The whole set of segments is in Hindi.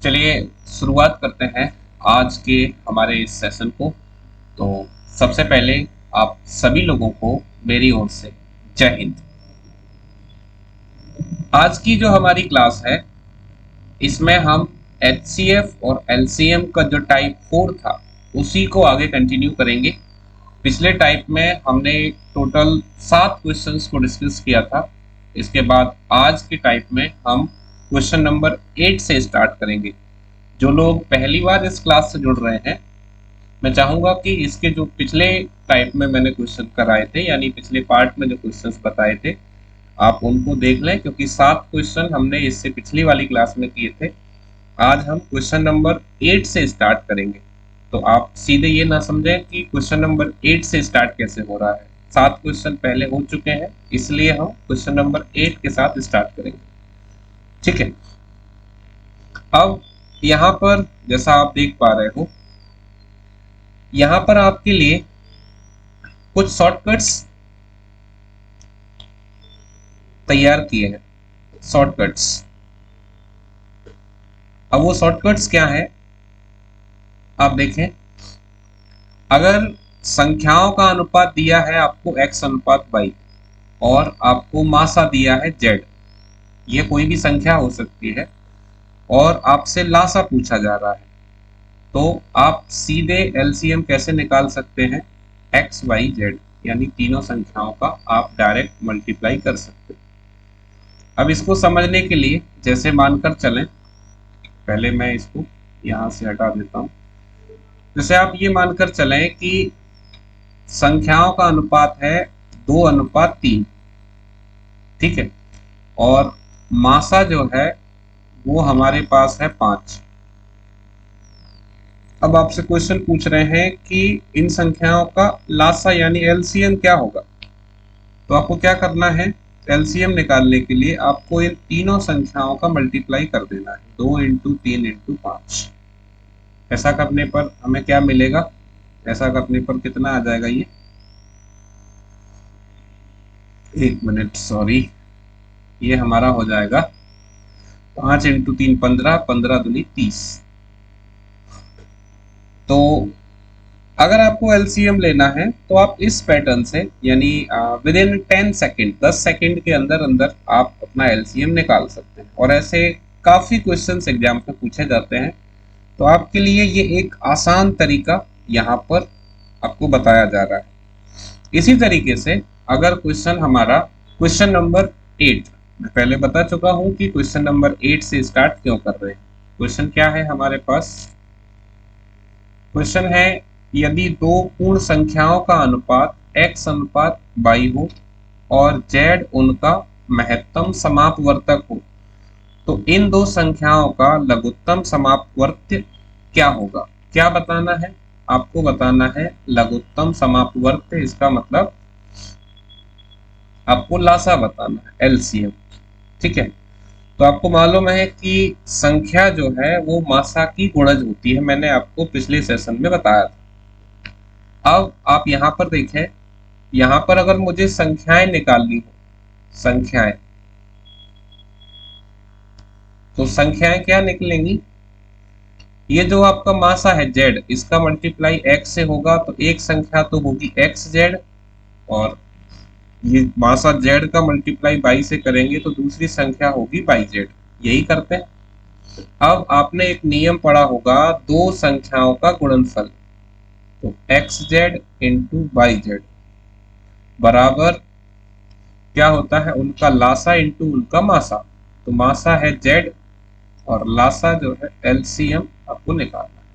चलिए शुरुआत करते हैं आज के हमारे इस सेशन को। तो सबसे पहले आप सभी लोगों को मेरी ओर से जय हिंद। आज की जो हमारी क्लास है इसमें हम एचसीएफ और एलसीएम का जो टाइप 4 था उसी को आगे कंटिन्यू करेंगे। पिछले टाइप में हमने टोटल 7 क्वेश्चंस को डिस्कस किया था। इसके बाद आज के टाइप में हम क्वेश्चन नंबर 8 से स्टार्ट करेंगे। जो लोग पहली बार इस क्लास से जुड़ रहे हैं, मैं चाहूंगा कि इसके जो पिछले टाइप में मैंने क्वेश्चन कराए थे, यानी पिछले पार्ट में जो क्वेश्चंस बताए थे, आप उनको देख लें, क्योंकि 7 क्वेश्चन हमने इससे पिछली वाली क्लास में किए थे। आज हम क्वेश्चन नंबर 8 से स्टार्ट करेंगे। तो आप सीधे ये ना समझें कि क्वेश्चन नंबर 8 से स्टार्ट कैसे हो रहा है। 7 क्वेश्चन पहले हो चुके हैं, इसलिए हम क्वेश्चन नंबर 8 के साथ स्टार्ट करेंगे। ठीक है। अब यहाँ पर जैसा आप देख पा रहे हो, यहाँ पर आपके लिए कुछ शॉर्टकट्स तैयार किए हैं। शॉर्टकट्स, अब वो शॉर्टकट्स क्या है आप देखें। अगर संख्याओं का अनुपात दिया है आपको x अनुपात y और आपको मासा दिया है z, ये कोई भी संख्या हो सकती है, और आपसे लासा पूछा जा रहा है, तो आप सीधे एलसीएम कैसे निकाल सकते हैं? x y z, यानी तीनों संख्याओं का आप डायरेक्ट मल्टीप्लाई कर सकते हैं। अब इसको समझने के लिए जैसे मानकर चलें, पहले मैं इसको यहां से हटा देता हूं। जैसे आप ये मानकर चलें कि संख्याओं का अनुपात है 2:3, ठीक है, और मासा जो है वो हमारे पास है 5। अब आपसे क्वेश्चन पूछ रहे हैं कि इन संख्याओं का लासा यानी एलसीएम क्या होगा। तो आपको क्या करना है? एलसीएम निकालने के लिए आपको इन तीनों संख्याओं का मल्टीप्लाई कर देना है, 2 × 3 × 5। ऐसा करने पर हमें क्या मिलेगा? ऐसा करने पर कितना आ जाएगा? ये एक मिनट, सॉरी, ये हमारा हो जाएगा 5 × 3 15, 15 दूनी 30। तो अगर आपको एलसीएम लेना है तो आप इस पैटर्न से, यानी विद इन 10 सेकेंड, 10 सेकेंड के अंदर अंदर आप अपना एलसीएम निकाल सकते हैं। और ऐसे काफी क्वेश्चंस एग्जाम में पूछे जाते हैं, तो आपके लिए ये एक आसान तरीका यहाँ पर आपको बताया जा रहा है। इसी तरीके से अगर क्वेश्चन हमारा क्वेश्चन नंबर 8, मैं पहले बता चुका हूं कि क्वेश्चन नंबर 8 से स्टार्ट क्यों कर रहे हैं। क्वेश्चन क्या है हमारे पास? क्वेश्चन है, यदि दो पूर्ण संख्याओं का अनुपात x अनुपात y हो और z उनका महत्तम समापवर्तक हो, तो इन दो संख्याओं का लघुत्तम समापवर्त्य क्या होगा? क्या बताना है? आपको बताना है लघुत्तम समापवर्त्य। इसका मतलब आपको लासा बताना है, एलसीएम। ठीक है। तो आपको मालूम है कि संख्या जो है वो मासा की गुणज होती है, मैंने आपको पिछले सेशन में बताया था। अब आप यहाँ पर देखें, यहाँ पर अगर मुझे संख्याएं निकालनी हो, संख्याएं, तो संख्याएं क्या निकलेंगी? ये जो आपका मासा है z, इसका मल्टीप्लाई x से होगा, तो एक संख्या तो होगी xz, और ये मासा z का मल्टीप्लाई y से करेंगे तो दूसरी संख्या होगी yz। यही करते हैं। अब आपने एक नियम पढ़ा होगा, दो संख्याओं का गुणनफल, तो xz × yz बराबर क्या होता है? उनका लासा इंटू उनका मासा। तो मासा है z और लासा जो है एलसीएम आपको निकालना है।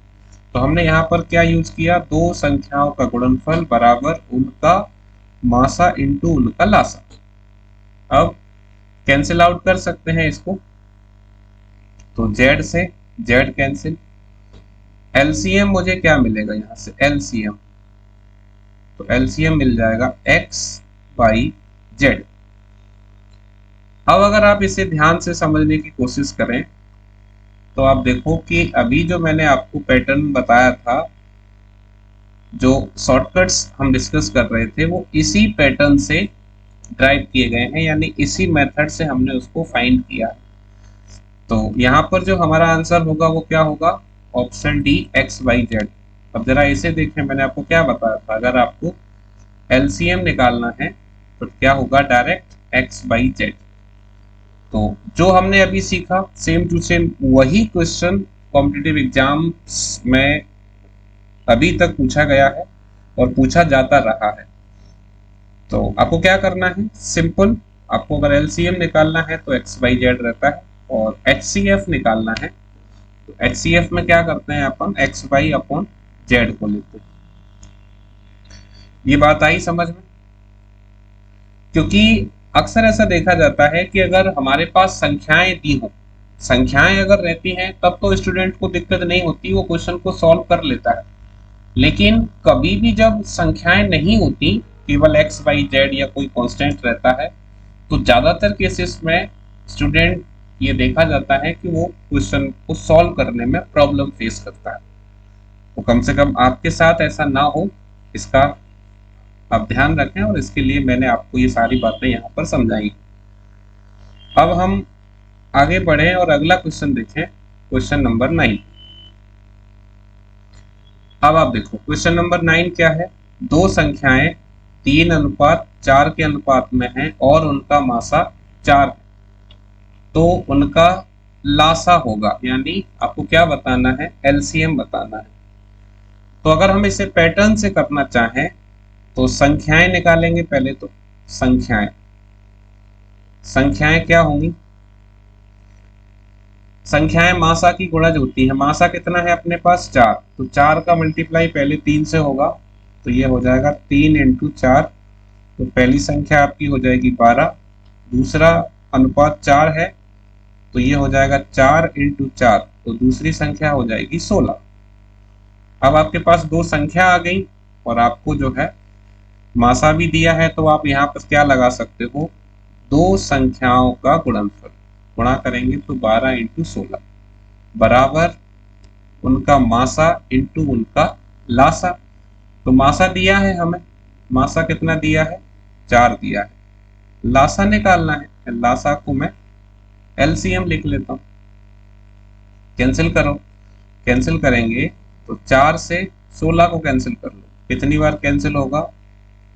तो हमने यहाँ पर क्या यूज किया? दो संख्याओं का गुणनफल बराबर उनका मासा इंटू उनका लासा। अब कैंसिल आउट कर सकते हैं इसको, तो z से z कैंसिल, एलसीएम मुझे क्या मिलेगा यहाँ से? एलसीएम, तो एलसीएम मिल जाएगा x y z। अब अगर आप इसे ध्यान से समझने की कोशिश करें तो आप देखो कि अभी जो मैंने आपको पैटर्न बताया था, जो शॉर्टकट्स हम डिस्कस कर रहे थे, वो इसी पैटर्न से ड्राइव किए गए हैं, यानी इसी मेथड से हमने उसको फाइंड किया। तो यहाँ पर जो हमारा आंसर होगा वो क्या होगा, option d x y z. अब जरा इसे देखें, मैंने आपको क्या बताया था, अगर आपको एलसीएम निकालना है तो क्या होगा, डायरेक्ट एक्स बाई जेड। तो जो हमने अभी सीखा सेम टू सेम वही क्वेश्चन कॉम्पिटिटिव एग्जाम्स में अभी तक पूछा गया है और पूछा जाता रहा है। तो आपको क्या करना है, सिंपल, आपको अगर एलसीएम निकालना है तो एक्स वाई जेड रहता है, और एचसीएफ निकालना है तो एचसीएफ में क्या करते हैं, अपन एक्स वाई अपॉन जेड को लेते हैं। ये बात आई समझ में? क्योंकि अक्सर ऐसा देखा जाता है कि अगर हमारे पास संख्याएं दी हो, संख्याएं अगर रहती हैं तब तो स्टूडेंट को दिक्कत नहीं होती, वो क्वेश्चन को सॉल्व कर लेता है। लेकिन कभी भी जब संख्याएं नहीं होती, केवल एक्स वाई जेड या कोई कांस्टेंट रहता है, तो ज्यादातर केसेस में स्टूडेंट ये देखा जाता है कि वो क्वेश्चन को सॉल्व करने में प्रॉब्लम फेस करता है। तो कम से कम आपके साथ ऐसा ना हो, इसका आप ध्यान रखें, और इसके लिए मैंने आपको ये सारी बातें यहाँ पर समझाई। अब हम आगे बढ़े और अगला क्वेश्चन देखें, क्वेश्चन नंबर 9। अब आप देखो क्वेश्चन नंबर 9 क्या है, दो संख्याएं 3:4 के अनुपात में हैं और उनका मासा 4 है, तो उनका लासा होगा, यानी आपको क्या बताना है, एलसीएम बताना है। तो अगर हम इसे पैटर्न से करना चाहें तो संख्याएं निकालेंगे पहले। तो संख्याएं संख्याएं क्या होंगी, संख्याएं मासा की गुणज होती है। मासा कितना है अपने पास, 4, तो 4 का मल्टीप्लाई पहले 3 से होगा, तो ये हो जाएगा 3 इंटू 4। तो पहली संख्या आपकी हो जाएगी 12, दूसरा अनुपात 4 है तो ये हो जाएगा 4 इंटू 4, तो दूसरी संख्या हो जाएगी 16। अब आपके पास दो संख्या आ गई और आपको जो है मासा भी दिया है, तो आप यहाँ पर क्या लगा सकते हो, दो संख्याओं का गुणनफल, गुणा करेंगे तो 12 इंटू 16 बराबर उनका मासा इंटू उनका लासा। तो मासा दिया है हमें, मासा कितना दिया है, 4 दिया है। लासा निकालना है, लासा को मैं एलसीएम लिख लेता हूं। कैंसिल करो, कैंसिल करेंगे तो 4 से 16 को कैंसिल कर लो, कितनी बार कैंसिल होगा,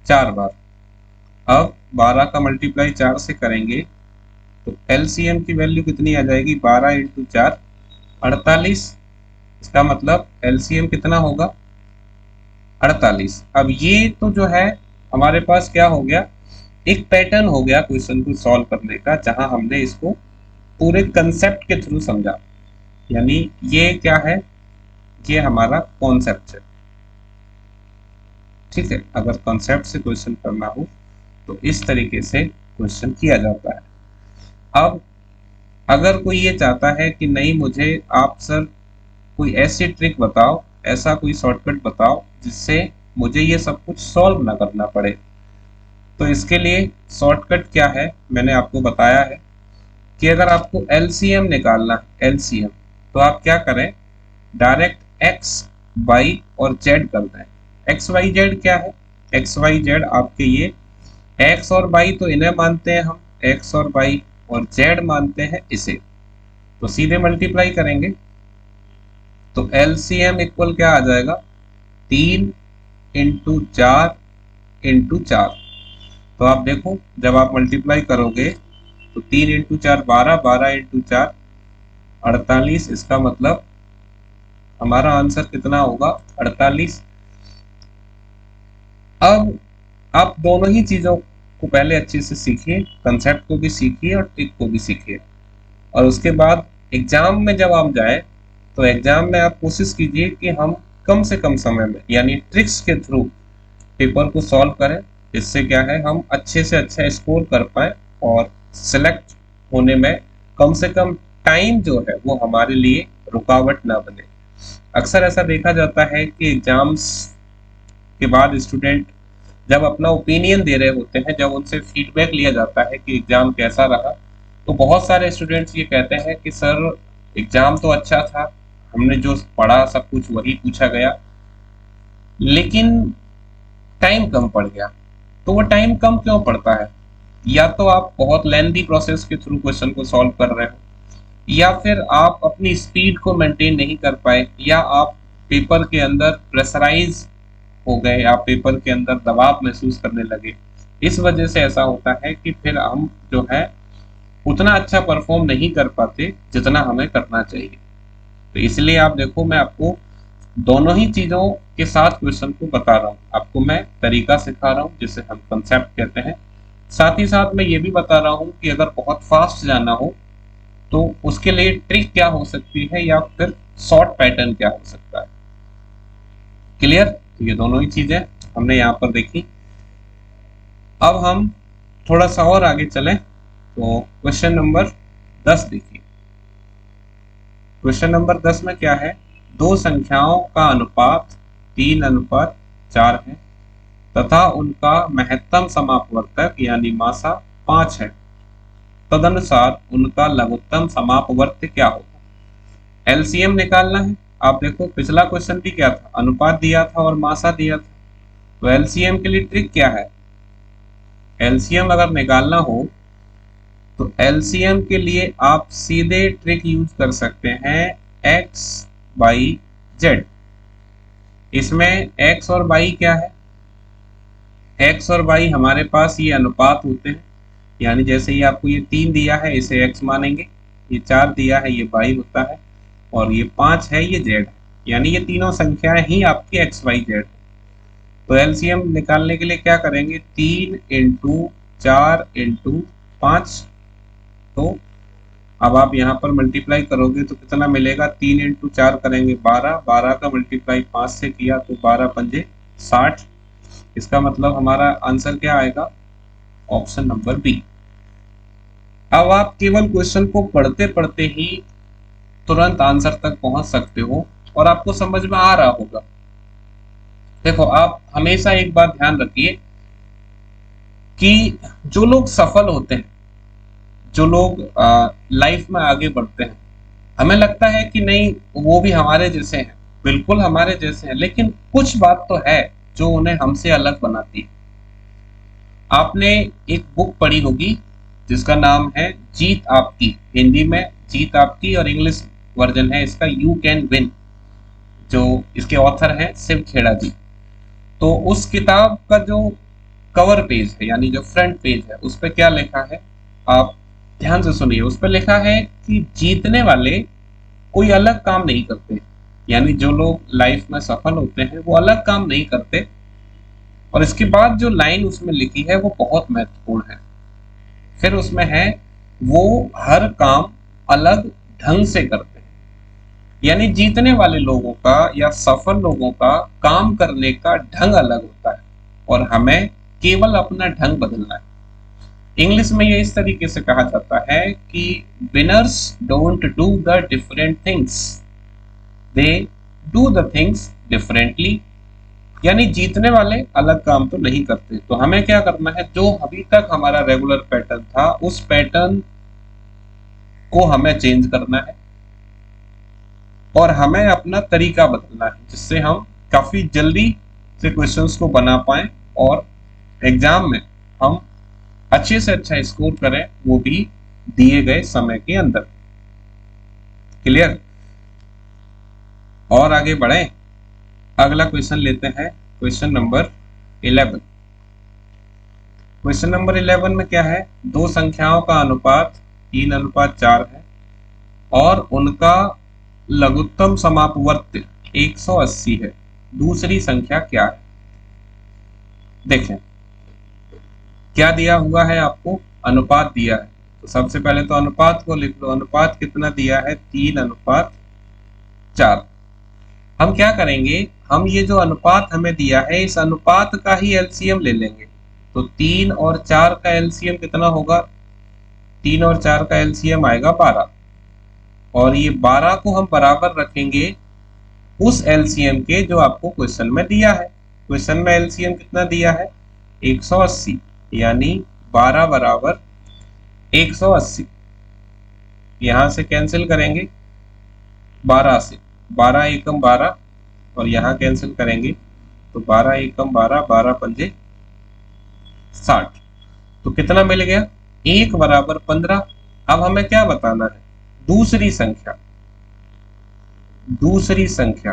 4 बार। अब 12 का मल्टीप्लाई 4 से करेंगे तो एलसीएम की वैल्यू कितनी आ जाएगी, 12 इंटू 4 48। इसका मतलब एलसीएम कितना होगा, 48। अब ये तो जो है हमारे पास क्या हो गया, एक पैटर्न हो गया क्वेश्चन को सॉल्व करने का, जहां हमने इसको पूरे कंसेप्ट के थ्रू समझा। यानी ये क्या है, ये हमारा कॉन्सेप्ट है। ठीक है, अगर कॉन्सेप्ट से क्वेश्चन करना हो तो इस तरीके से क्वेश्चन किया जाता है। अब अगर कोई ये चाहता है कि नहीं मुझे आप सर कोई ऐसी ट्रिक बताओ, ऐसा कोई शॉर्टकट बताओ जिससे मुझे ये सब कुछ सॉल्व ना करना पड़े, तो इसके लिए शॉर्टकट क्या है मैंने आपको बताया है कि अगर आपको एलसीएम निकालना है, एलसीएम, तो आप क्या करें, डायरेक्ट एक्स वाई और जेड कर दें। एक्स वाई जेड क्या है, एक्स वाई जेड आपके ये एक्स और वाई तो इन्हें मानते हैं हम, एक्स और वाई, और जेड मानते हैं इसे, तो सीधे मल्टीप्लाई करेंगे तो एलसीएम इक्वल क्या आ जाएगा, 3 इंटू 4 इंटू 4। तो आप देखो जब आप मल्टीप्लाई करोगे तो 3 इंटू 4 12, 12 इंटू 4 48। इसका मतलब हमारा आंसर कितना होगा, 48। अब आप दोनों ही चीजों को पहले अच्छे से सीखिए, कंसेप्ट को भी सीखिए और ट्रिक को भी सीखिए, और उसके बाद एग्जाम में जब आप जाए तो एग्जाम में आप कोशिश कीजिए कि हम कम से कम समय में, यानी ट्रिक्स के थ्रू पेपर को सॉल्व करें, इससे क्या है हम अच्छे से अच्छा स्कोर कर पाए और सिलेक्ट होने में कम से कम टाइम जो है वो हमारे लिए रुकावट ना बने। अक्सर ऐसा देखा जाता है कि एग्जाम्स के बाद स्टूडेंट जब अपना ओपिनियन दे रहे होते हैं, जब उनसे फीडबैक लिया जाता है कि एग्जाम कैसा रहा, तो बहुत सारे स्टूडेंट्स ये कहते हैं कि सर एग्जाम तो अच्छा था, हमने जो पढ़ा सब कुछ वही पूछा गया, लेकिन टाइम कम पड़ गया। तो वो टाइम कम क्यों पड़ता है, या तो आप बहुत लेंथी प्रोसेस के थ्रू क्वेश्चन को सॉल्व कर रहे हो, या फिर आप अपनी स्पीड को मेंटेन नहीं कर पाए, या आप पेपर के अंदर प्रेशराइज हो गए, आप पेपर के अंदर दबाव महसूस करने लगे। इस वजह से ऐसा होता है कि फिर हम जो है उतना अच्छा परफॉर्म नहीं कर पाते जितना हमें करना चाहिए। तो इसलिए आप देखो, मैं आपको दोनों ही चीजों के साथ क्वेश्चन को बता रहा हूँ। आपको मैं तरीका सिखा रहा हूँ जिसे हम कंसेप्ट कहते हैं, साथ ही साथ मैं ये भी बता रहा हूँ कि अगर बहुत फास्ट जाना हो तो उसके लिए ट्रिक क्या हो सकती है, या फिर शॉर्ट पैटर्न क्या हो सकता है। क्लियर? तो ये दोनों ही चीजें हमने यहाँ पर देखी। अब हम थोड़ा सा और आगे चलें तो क्वेश्चन नंबर 10 देखिए। क्वेश्चन नंबर 10 में क्या है, दो संख्याओं का अनुपात 3:4 है तथा उनका महत्तम समापवर्तक यानी मासा 5 है। तदनुसार उनका लघुत्तम समापवर्त्य क्या होगा। एलसीएम निकालना है। आप देखो पिछला क्वेश्चन भी क्या था, अनुपात दिया था और मासा दिया था। तो एलसीएम के लिए ट्रिक क्या है, एलसीएम अगर निकालना हो तो एलसीएम के लिए आप सीधे ट्रिक यूज कर सकते हैं, x बाई जेड। इसमें x और y क्या है, x और y हमारे पास ये अनुपात होते हैं, यानी जैसे ही आपको ये 3 दिया है इसे x मानेंगे, ये 4 दिया है ये y होता है, और ये 5 है ये z है, यानी ये तीनों संख्याएं ही आपकी x y z है। तो एलसीएम निकालने के लिए क्या करेंगे, 3 इंटू 4 इंटू 5। तो अब आप यहाँ पर मल्टीप्लाई करोगे तो कितना मिलेगा, 3 इंटू 4 करेंगे 12, 12 का मल्टीप्लाई 5 से किया तो 12 पंजे 60। इसका मतलब हमारा आंसर क्या आएगा, ऑप्शन नंबर बी। अब आप केवल क्वेश्चन को पढ़ते पढ़ते ही तुरंत आंसर तक पहुंच सकते हो और आपको समझ में आ रहा होगा। देखो आप हमेशा एक बात ध्यान रखिए कि जो लोग सफल होते हैं, जो लोग लाइफ में आगे बढ़ते हैं, हमें लगता है कि नहीं वो भी हमारे जैसे हैं, बिल्कुल हमारे जैसे हैं, लेकिन कुछ बात तो है जो उन्हें हमसे अलग बनाती है। आपने एक बुक पढ़ी होगी जिसका नाम है जीत आपकी, हिंदी में जीत आपकी और इंग्लिश वर्जन है इसका यू कैन विन, जो इसके ऑथर हैं शिव खेड़ा जी। तो उस किताब का जो कवर पेज है यानी जो फ्रंट पेज है उस पर क्या लिखा है, आप ध्यान से सुनिए। उस पर लिखा है कि जीतने वाले कोई अलग काम नहीं करते, यानी जो लोग लाइफ में सफल होते हैं वो अलग काम नहीं करते। और इसके बाद जो लाइन उसमें लिखी है वो बहुत महत्वपूर्ण है। फिर उसमें है वो हर काम अलग ढंग से करते हैं, यानी जीतने वाले लोगों का या सफल लोगों का काम करने का ढंग अलग होता है और हमें केवल अपना ढंग बदलना है। इंग्लिश में ये इस तरीके से कहा जाता है कि winners don't do the different things, they do the things differently, यानी जीतने वाले अलग काम तो नहीं करते। तो हमें क्या करना है, जो अभी तक हमारा रेगुलर पैटर्न था उस पैटर्न को हमें चेंज करना है और हमें अपना तरीका बदलना है, जिससे हम काफी जल्दी से क्वेश्चंस को बना पाए और एग्जाम में हम अच्छे से अच्छा स्कोर करें, वो भी दिए गए समय के अंदर। क्लियर? और आगे बढ़े, अगला क्वेश्चन लेते हैं, क्वेश्चन नंबर 11। क्वेश्चन नंबर 11 में क्या है, दो संख्याओं का अनुपात 3:4 है और उनका लघुत्तम समापवर्त्य 180 है। दूसरी संख्या क्या है। देखें क्या दिया हुआ है आपको, अनुपात दिया है, तो सबसे पहले तो अनुपात को लिख लो। अनुपात कितना दिया है, 3:4। हम क्या करेंगे, हम ये जो अनुपात हमें दिया है इस अनुपात का ही एलसीएम ले लेंगे। तो 3 और 4 का एलसीएम कितना होगा, 3 और 4 का एलसीएम आएगा 12, और ये 12 को हम बराबर रखेंगे उस एलसीएम के जो आपको क्वेश्चन में दिया है। क्वेश्चन में एलसीएम कितना दिया है, 180, यानी 12 बराबर 180। यहां से कैंसिल करेंगे 12 से, 12 एकम 12 और यहां कैंसिल करेंगे तो 12 एकम 12, 12 पंजे 60। तो कितना मिल गया, 1 बराबर 15। अब हमें क्या बताना है, दूसरी संख्या, दूसरी संख्या,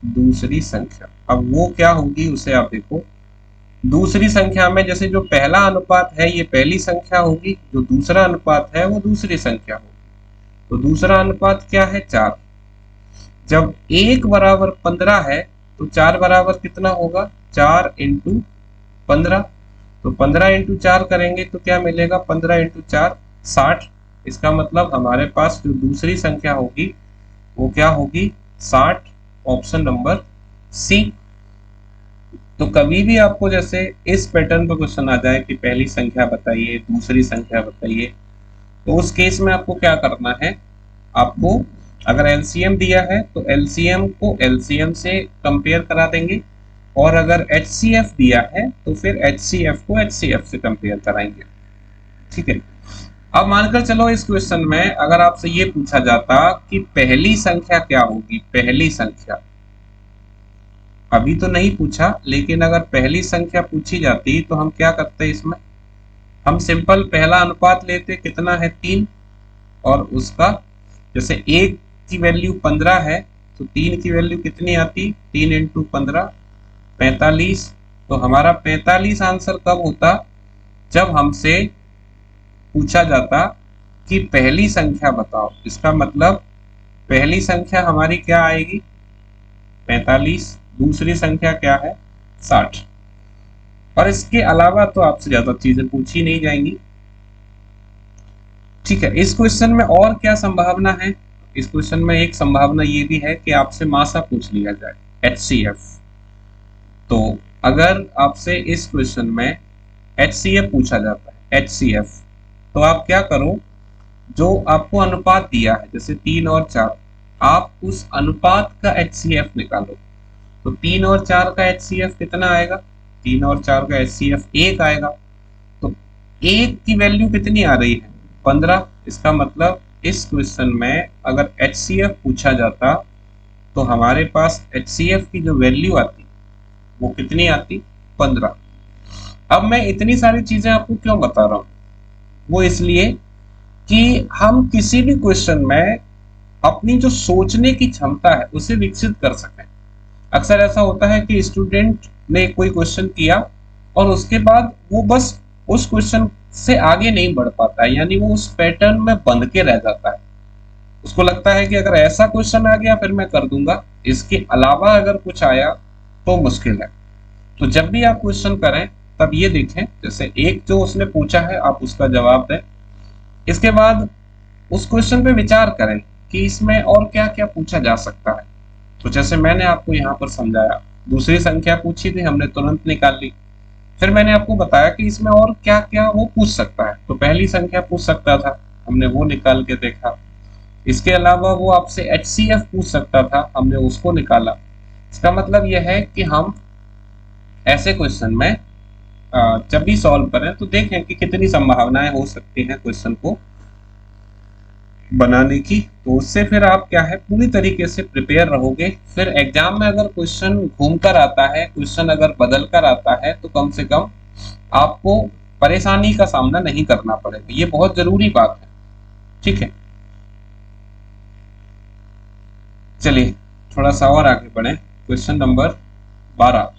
दूसरी संख्या। अब वो क्या होगी उसे आप देखो। दूसरी संख्या में जैसे जो पहला अनुपात है ये पहली संख्या होगी, जो दूसरा अनुपात है वो दूसरी संख्या होगी। तो दूसरा अनुपात क्या है, 4। जब 1 बराबर 15 है तो 4 बराबर कितना होगा, 4 इंटू 15। तो 15 इंटू 4 करेंगे तो क्या मिलेगा, 15 इंटू 4 60। इसका मतलब हमारे पास जो दूसरी संख्या होगी वो क्या होगी, 60। Option number c. तो कभी भी आपको जैसे इस पैटर्न पर क्वेश्चन आ जाए कि पहली संख्या बताइए, दूसरी संख्या बताइए, तो उस केस में आपको क्या करना है, आपको अगर एलसीएम दिया है तो एलसीएम को एलसीएम से कंपेयर करा देंगे, और अगर एचसीएफ दिया है तो फिर एचसीएफ को एचसीएफ से कंपेयर कराएंगे। ठीक है। अब मानकर चलो इस क्वेश्चन में अगर आपसे ये पूछा जाता कि पहली संख्या क्या होगी, पहली संख्या, अभी तो नहीं पूछा, लेकिन अगर पहली संख्या पूछी जाती तो हम क्या करते, इसमें हम सिंपल पहला अनुपात लेते, कितना है 3, और उसका जैसे 1 की वैल्यू 15 है तो 3 की वैल्यू कितनी आती, 3 इंटू 15 45। तो हमारा 45 आंसर कब होता, जब हमसे पूछा जाता कि पहली संख्या बताओ। इसका मतलब पहली संख्या हमारी क्या आएगी, 45, दूसरी संख्या क्या है, 60। और इसके अलावा तो आपसे ज्यादा चीजें पूछी नहीं जाएंगी। ठीक है। इस क्वेश्चन में और क्या संभावना है, इस क्वेश्चन में एक संभावना ये भी है कि आपसे मासा पूछ लिया जाए, एचसीएफ। तो अगर आपसे इस क्वेश्चन में एचसीएफ पूछा जाता है, एचसीएफ, तो आप क्या करो, जो आपको अनुपात दिया है जैसे 3 और 4, आप उस अनुपात का एचसीएफ निकालो। तो 3 और 4 का एचसीएफ कितना आएगा, 3 और 4 का एचसीएफ 1 आएगा। तो 1 की वैल्यू कितनी आ रही है, 15। इसका मतलब इस क्वेश्चन में अगर एचसीएफ पूछा जाता तो हमारे पास एचसीएफ की जो वैल्यू आती वो कितनी आती, 15। अब मैं इतनी सारी चीजें आपको क्यों बता रहा हूं, वो इसलिए कि हम किसी भी क्वेश्चन में अपनी जो सोचने की क्षमता है उसे विकसित कर सकें। अक्सर ऐसा होता है कि स्टूडेंट ने कोई क्वेश्चन किया और उसके बाद वो बस उस क्वेश्चन से आगे नहीं बढ़ पाता है, यानी वो उस पैटर्न में बंध के रह जाता है। उसको लगता है कि अगर ऐसा क्वेश्चन आ गया फिर मैं कर दूंगा, इसके अलावा अगर कुछ आया तो मुश्किल है। तो जब भी आप क्वेश्चन करें तब ये देखें, जैसे एक जो उसने पूछा है आप उसका जवाब दें, इसके बाद उस क्वेश्चन पे विचार करें कि इसमें और क्या क्या पूछा जा सकता है। तो जैसे मैंने आपको यहाँ पर समझाया, दूसरी संख्या पूछी थी हमने तुरंत निकाल ली, फिर मैंने आपको बताया कि इसमें और क्या क्या वो पूछ सकता है। तो पहली संख्या पूछ सकता था, हमने वो निकाल के देखा। इसके अलावा वो आपसे एचसीएफ पूछ सकता था, हमने उसको निकाला। इसका मतलब यह है कि हम ऐसे क्वेश्चन में जब भी सॉल्व करें तो देखें कि कितनी संभावनाएं हो सकती हैं क्वेश्चन को बनाने की। तो उससे फिर आप क्या है, पूरी तरीके से प्रिपेयर रहोगे। फिर एग्जाम में अगर क्वेश्चन घूमकर आता है, क्वेश्चन अगर बदल कर आता है, तो कम से कम आपको परेशानी का सामना नहीं करना पड़ेगा। ये बहुत जरूरी बात है। ठीक है, चलिए थोड़ा सा और आगे बढ़े। Question number 12।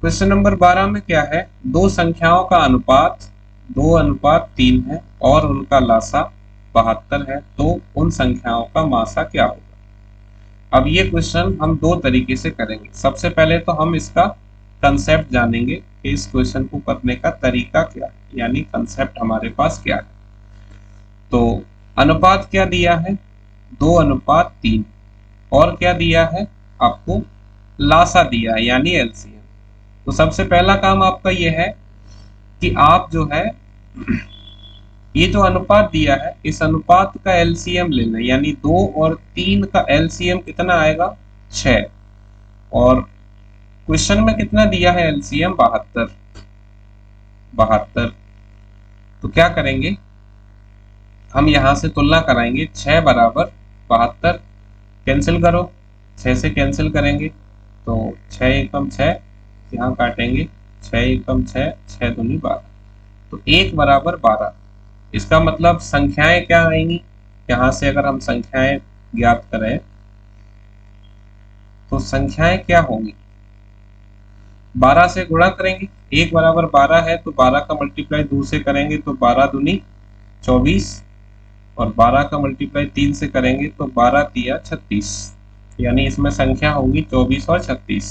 क्वेश्चन नंबर 12 में क्या है, दो संख्याओं का अनुपात 2:3 है और उनका लासा 72 है, तो उन संख्याओं का मासा क्या होगा। अब ये क्वेश्चन हम दो तरीके से करेंगे। सबसे पहले तो हम इसका कंसेप्ट जानेंगे कि इस क्वेश्चन को करने का तरीका क्या है, यानी कंसेप्ट हमारे पास क्या है। तो अनुपात क्या दिया है, 2:3, और क्या दिया है आपको, लासा दिया है यानी एलसीएम। तो सबसे पहला काम आपका यह है कि आप जो है ये जो अनुपात दिया है इस अनुपात का एलसीएम लेना, यानी 2 और 3 का एलसीएम कितना आएगा, 6। और क्वेश्चन में कितना दिया है एलसीएम, 72। 72। तो क्या करेंगे, हम यहां से तुलना कराएंगे, 6 बराबर 72, कैंसिल करो, 6 से कैंसिल करेंगे तो 6 एकम 6, यहाँ काटेंगे 6 एकम 6, 6 दूनी 12, तो 1 बराबर 12। इसका मतलब संख्याएं क्या आएंगी, यहाँ से अगर हम संख्याएं ज्ञात करें तो संख्याएं क्या होंगी, 12 से गुणा करेंगे, 1 बराबर 12 है तो 12 का मल्टीप्लाई 2 से करेंगे तो 12 दूनी 24, और 12 का मल्टीप्लाई 3 से करेंगे तो 12 तिया 36, यानी इसमें संख्या होगी 24 और 36।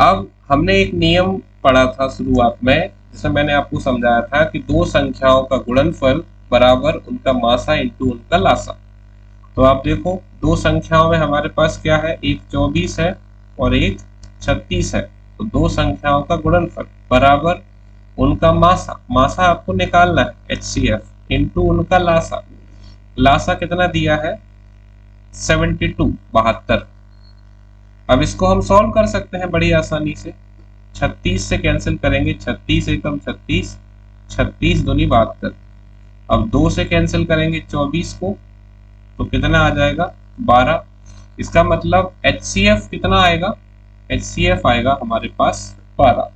अब हमने एक नियम पढ़ा था शुरुआत में, जिसमें मैंने आपको समझाया था कि दो संख्याओं का गुणनफल बराबर उनका मासा इंटू उनका लासा। तो आप देखो दो संख्याओं में हमारे पास क्या है, एक 24 है और एक 36 है, तो दो संख्याओं का गुणनफल बराबर उनका मासा, मासा आपको निकालना है HCF, इंटू उनका लासा, लासा कितना दिया है 72, 72। अब इसको हम सॉल्व कर सकते हैं बड़ी आसानी से, 36 से कैंसिल करेंगे, 36 एकम 36, 36 दूनी 72। अब 2 से कैंसिल करेंगे 24 को, तो कितना आ जाएगा 12। इसका मतलब HCF कितना आएगा, HCF आएगा हमारे पास 12।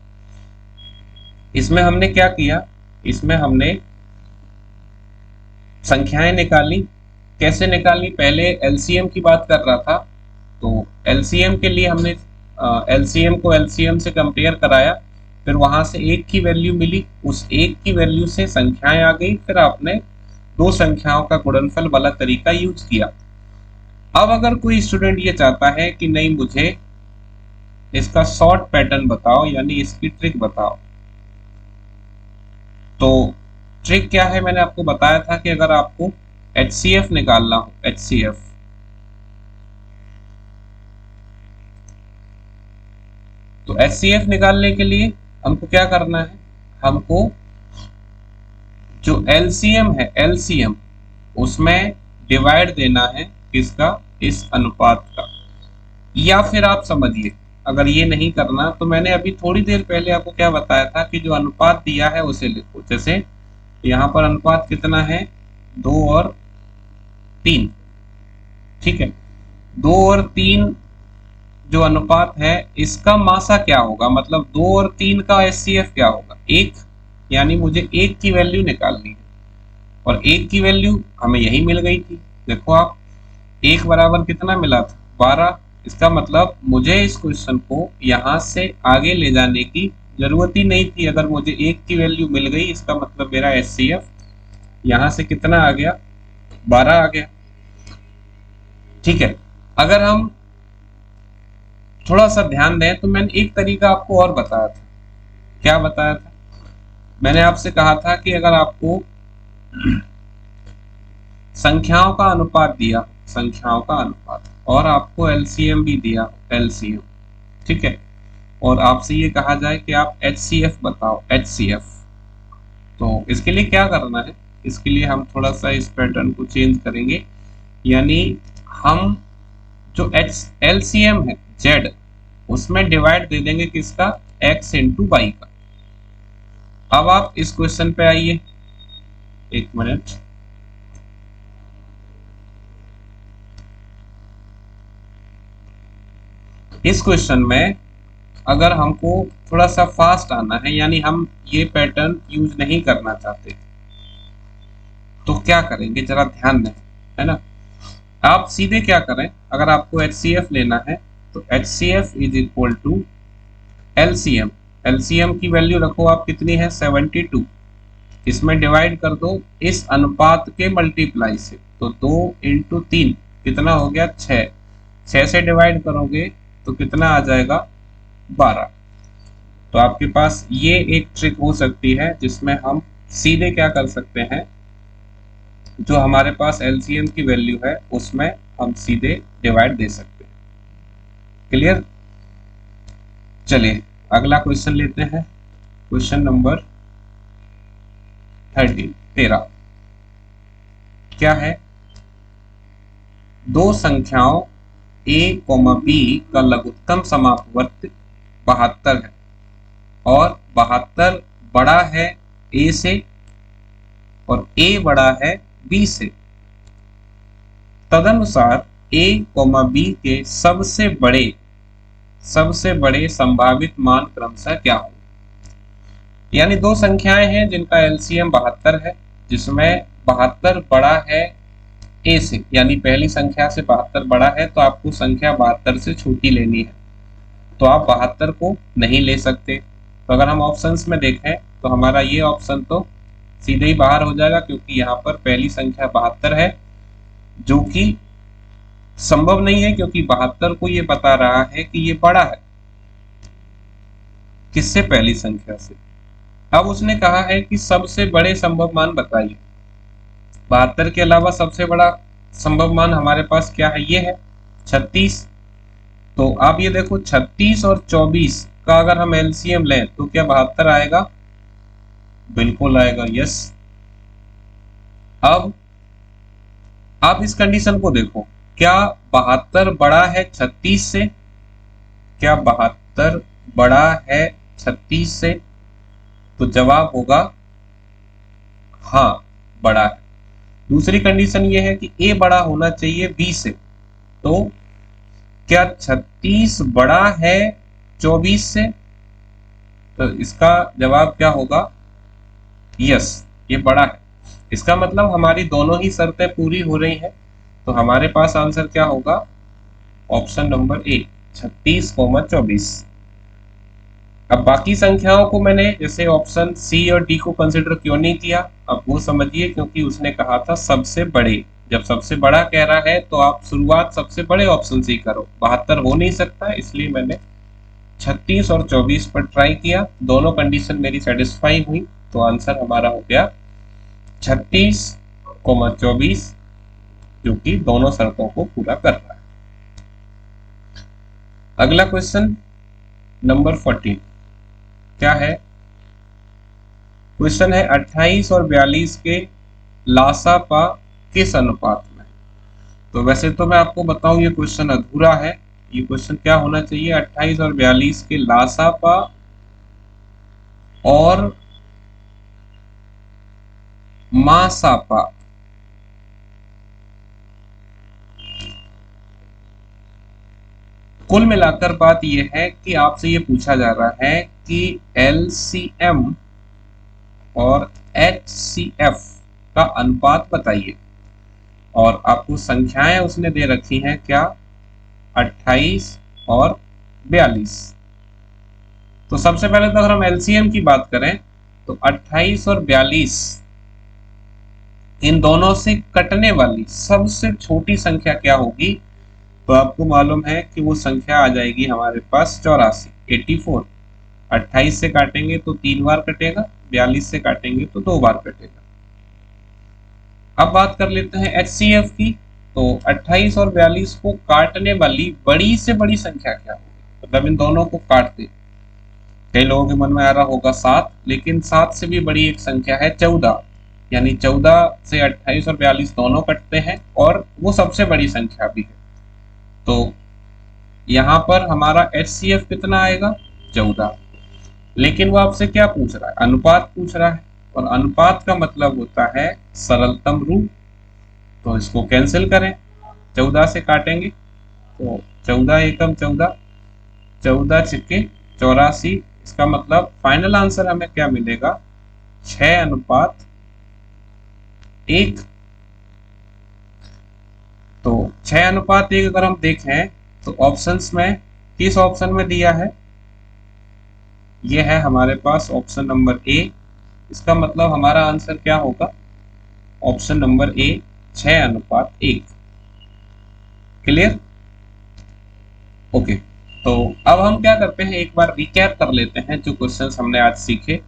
इसमें हमने क्या किया, इसमें हमने संख्याएं निकाली। कैसे निकाली, पहले LCM की बात कर रहा था, तो LCM के लिए हमने LCM को LCM से कंपेयर कराया, फिर वहां से एक की वैल्यू मिली, उस एक की वैल्यू से संख्याएं आ गई, फिर आपने दो संख्याओं का गुणनफल वाला तरीका यूज किया। अब अगर कोई स्टूडेंट ये चाहता है कि नहीं मुझे इसका शॉर्ट पैटर्न बताओ, यानी इसकी ट्रिक बताओ, तो ट्रिक क्या है, मैंने आपको बताया था कि अगर आपको HCF निकालना हो, HCF, तो HCF निकालने के लिए हमको क्या करना है, हमको जो LCM है, LCM उसमें डिवाइड देना है किसका, इस अनुपात का। या फिर आप समझिए अगर ये नहीं करना तो मैंने अभी थोड़ी देर पहले आपको क्या बताया था कि जो अनुपात दिया है उसे लिखो। जैसे यहाँ पर अनुपात कितना है, 2 और 3, ठीक है, 2 और 3 जो अनुपात है इसका मासा क्या होगा, मतलब 2 और 3 का HCF क्या होगा, 1, यानी मुझे 1 की वैल्यू निकालनी है, और 1 की वैल्यू हमें यही मिल गई थी। देखो आप 1 बराबर कितना मिला था 12। इसका मतलब मुझे इस क्वेश्चन को यहाँ से आगे ले जाने की जरूरत ही नहीं थी, अगर मुझे 1 की वैल्यू मिल गई, इसका मतलब मेरा HCF यहाँ से कितना आ गया, 12 आ गया। ठीक है, अगर हम थोड़ा सा ध्यान दें तो मैंने एक तरीका आपको और बताया था। क्या बताया था, मैंने आपसे कहा था कि अगर आपको संख्याओं का अनुपात दिया, संख्याओं का अनुपात, और आपको LCM भी दिया, LCM, ठीक है, और आपसे ये कहा जाए कि आप HCF बताओ, HCF, तो इसके लिए क्या करना है, इसके लिए हम थोड़ा सा इस पैटर्न को चेंज करेंगे, यानी हम जो LCM है Z, उसमें डिवाइड दे देंगे किसका, X इंटू वाई का। अब आप इस क्वेश्चन पे आइए, एक मिनट, इस क्वेश्चन में अगर हमको थोड़ा सा फास्ट आना है, यानी हम ये पैटर्न यूज नहीं करना चाहते, तो क्या करेंगे जरा ध्यान दें, है ना। आप सीधे क्या करें, अगर आपको HCF लेना है तो HCF is equal to LCM, LCM की वैल्यू रखो आप कितनी है 72, इसमें डिवाइड कर दो इस अनुपात के मल्टीप्लाई से, तो 2 इंटू 3 कितना हो गया 6, 6 से डिवाइड करोगे तो कितना आ जाएगा 12। तो आपके पास ये एक ट्रिक हो सकती है जिसमें हम सीधे क्या कर सकते हैं, जो हमारे पास LCM की वैल्यू है उसमें हम सीधे डिवाइड दे सकते हैं। क्लियर, चलिए अगला क्वेश्चन लेते हैं, क्वेश्चन नंबर 13 क्या है, दो संख्याओं A, B का लघुत्तम समापवर्त 72 है और 72 बड़ा है A से और A बड़ा है B से, तदनुसार A, B के सबसे बड़े सबसे बड़े संभावित मान क्रमशः क्या हो। यानी दो संख्याएं हैं जिनका एलसीएम 72 है, जिसमें 72 बड़ा है ए से, यानी पहली संख्या से 72 बड़ा है, तो आपको संख्या 72 से छोटी लेनी है। तो आप 72 को नहीं ले सकते। तो अगर हम ऑप्शंस में देखें तो हमारा ये ऑप्शन तो सीधे ही बाहर हो जाएगा, क्योंकि यहाँ पर पहली संख्या 72 है, जो कि संभव नहीं है, क्योंकि 72 को ये बता रहा है कि ये बड़ा है किससे, पहली संख्या से। अब उसने कहा है कि सबसे बड़े संभव मान बताइए। 72 के अलावा सबसे बड़ा संभव मान हमारे पास क्या है, ये है 36। तो आप ये देखो 36 और 24 का अगर हम एलसीएम लें तो क्या 72 आएगा, बिल्कुल आएगा, यस। अब आप इस कंडीशन को देखो, क्या 72 बड़ा है 36 से, क्या 72 बड़ा है 36 से, तो जवाब होगा हाँ, बड़ा है। दूसरी कंडीशन ये है कि ए बड़ा होना चाहिए बी से, तो क्या 36 बड़ा है 24 से, तो इसका जवाब क्या होगा, यस, ये बड़ा है। इसका मतलब हमारी दोनों ही शर्तें पूरी हो रही हैं, तो हमारे पास आंसर क्या होगा, ऑप्शन नंबर ए, 36,24। अब बाकी संख्याओं को मैंने जैसे ऑप्शन सी और डी को कंसिडर क्यों नहीं किया, अब वो समझिए, क्योंकि उसने कहा था सबसे बड़े। जब सबसे बड़ा कह रहा है तो आप शुरुआत सबसे बड़े ऑप्शन से ही करो, 72 हो नहीं सकता, इसलिए मैंने 36 और 24 पर ट्राई किया। दोनों कंडीशन मेरी सेटिस्फाई हुई, तो आंसर हमारा हो गया 36,24, जो कि दोनों शर्तों को पूरा कर रहा है। अगला क्वेश्चन नंबर 14 क्या है, क्वेश्चन है 28 और 42 के लासापा किस अनुपात में। तो वैसे तो मैं आपको बताऊं ये क्वेश्चन अधूरा है। ये क्वेश्चन क्या होना चाहिए, 28 और 42 के लासापा और मासापा। कुल मिलाकर बात यह है कि आपसे ये पूछा जा रहा है कि एलसीएम और एचसीएफ का अनुपात बताइए, और आपको संख्याएं उसने दे रखी हैं क्या, 28 और 42। तो सबसे पहले तो अगर हम एलसीएम की बात करें तो 28 और 42 इन दोनों से कटने वाली सबसे छोटी संख्या क्या होगी, तो आपको मालूम है कि वो संख्या आ जाएगी हमारे पास 84, 84। 28 से काटेंगे तो 3 बार कटेगा, 42 से काटेंगे तो 2 बार कटेगा। अब बात कर लेते हैं एचसीएफ की। तो 28 और 42 को काटने वाली बड़ी से बड़ी संख्या क्या होगी, मतलब इन दोनों को काट दे। कई लोगों के मन में आ रहा होगा 7, लेकिन 7 से भी बड़ी एक संख्या है 14, यानी 14 से 28 और 42 दोनों कटते हैं, और वो सबसे बड़ी संख्या भी है। तो यहाँ पर हमारा एचसीएफ कितना आएगा, 14। लेकिन वो आपसे क्या पूछ रहा है, अनुपात पूछ रहा है, और अनुपात का मतलब होता है सरलतम रूप। तो इसको कैंसिल करें, 14 से काटेंगे तो 14 एकम 14, 14 छिक्के 84। इसका मतलब फाइनल आंसर हमें क्या मिलेगा, 6:1। तो 6:1 अगर हम देखें तो ऑप्शंस में किस ऑप्शन में दिया है, ये है हमारे पास ऑप्शन नंबर ए। इसका मतलब हमारा आंसर क्या होगा, option number A, 6:1। Clear, okay. तो अब हम क्या करते हैं, एक बार रिकैप कर लेते हैं जो क्वेश्चंस हमने आज सीखे।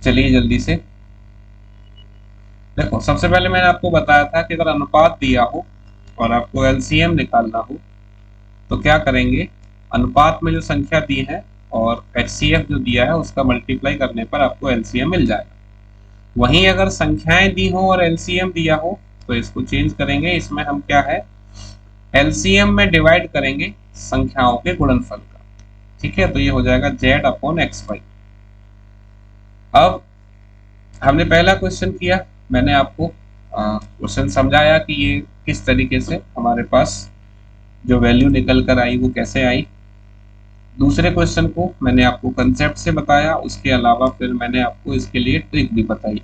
चलिए जल्दी से देखो, सबसे पहले मैंने आपको बताया था कि अगर अनुपात दिया हो और आपको एलसीएम निकालना हो तो क्या करेंगे, अनुपात में जो संख्या दी है और एचसीएफ जो दिया है उसका मल्टीप्लाई करने पर आपको एलसीएम मिल जाएगा। वहीं अगर संख्याएं दी हो और एलसीएम दिया हो तो इसको चेंज करेंगे, इसमें हम क्या है, एलसीएम में डिवाइड करेंगे संख्याओं के गुणनफल का। ठीक है, तो ये हो जाएगा z/xy। अब हमने पहला क्वेश्चन किया, मैंने आपको क्वेश्चन समझाया कि ये किस तरीके से हमारे पास जो वैल्यू निकल कर आई वो कैसे आई। दूसरे क्वेश्चन को मैंने आपको कंसेप्ट से बताया, उसके अलावा फिर मैंने आपको इसके लिए ट्रिक भी बताई।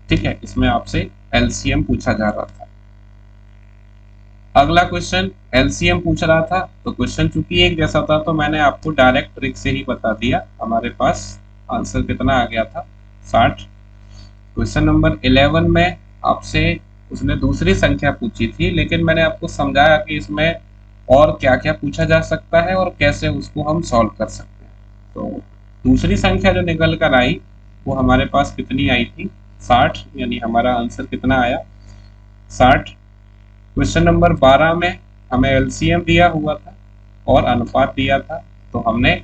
ठीक है, इसमें आपसे एलसीएम पूछा जा रहा था। अगला क्वेश्चन एलसीएम पूछ रहा था, तो क्वेश्चन चूंकि एक जैसा था तो मैंने आपको डायरेक्ट ट्रिक से ही बता दिया। हमारे पास आंसर कितना आ गया था, 60। क्वेश्चन नंबर 11 में आपसे उसने दूसरी संख्या पूछी थी, लेकिन मैंने आपको समझाया कि इसमें और क्या क्या पूछा जा सकता है और कैसे उसको हम सॉल्व कर सकते हैं। तो दूसरी संख्या जो निकल कर आई वो हमारे पास कितनी आई थी, 60, यानी हमारा आंसर कितना आया, 60। क्वेश्चन नंबर 12 में हमें एलसीएम दिया हुआ था और अनुपात दिया था, तो हमने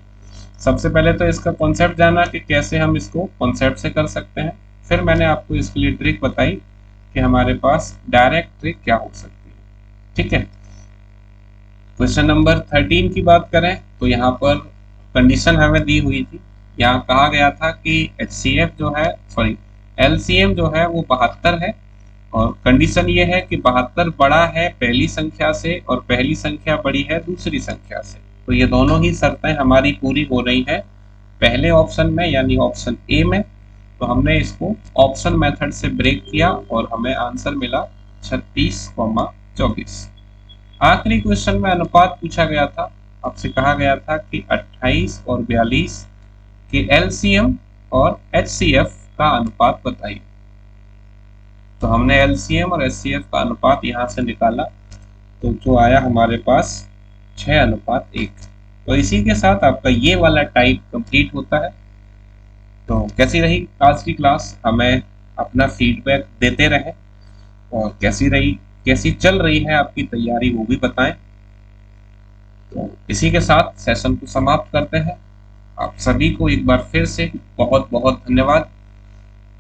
सबसे पहले तो इसका कॉन्सेप्ट जाना कि कैसे हम इसको कॉन्सेप्ट से कर सकते हैं। फिर मैंने आपको इसके लिए ट्रिक बताई कि हमारे पास डायरेक्ट ट्रिक क्या हो सकती है। ठीक है, क्वेश्चन नंबर 13 की बात करें तो यहाँ पर कंडीशन हमें दी हुई थी। यहाँ कहा गया था कि एचसीएफ जो है, सॉरी, एलसीएम जो है वो 72 है, और कंडीशन ये है कि 72 बड़ा है पहली संख्या से और पहली संख्या बड़ी है दूसरी संख्या से। तो ये दोनों ही शर्तें हमारी पूरी हो रही है पहले ऑप्शन में, यानी ऑप्शन ए में। तो हमने इसको ऑप्शन मेथड से ब्रेक किया और हमें आंसर मिला 36,24। आखिरी क्वेश्चन में अनुपात पूछा गया था। आपसे कहा गया था कि 28 और 42 के एलसीएम और एचसीएफ का अनुपात बताइए। तो हमने एलसीएम और एचसीएफ का अनुपात यहाँ से निकाला, तो जो आया हमारे पास 6:1। तो इसी के साथ आपका ये वाला टाइप कंप्लीट होता है। तो कैसी रही आज की क्लास, हमें अपना फीडबैक देते रहें, और कैसी रही, कैसी चल रही है आपकी तैयारी वो भी बताएं। तो इसी के साथ सेशन को समाप्त करते हैं। आप सभी को एक बार फिर से बहुत बहुत धन्यवाद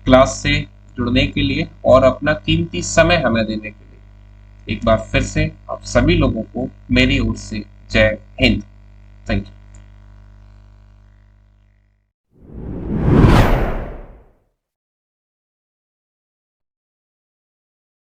क्लास से जुड़ने के लिए और अपना कीमती समय हमें देने के लिए। एक बार फिर से आप सभी लोगों को मेरी ओर से जय हिंद। Thank you.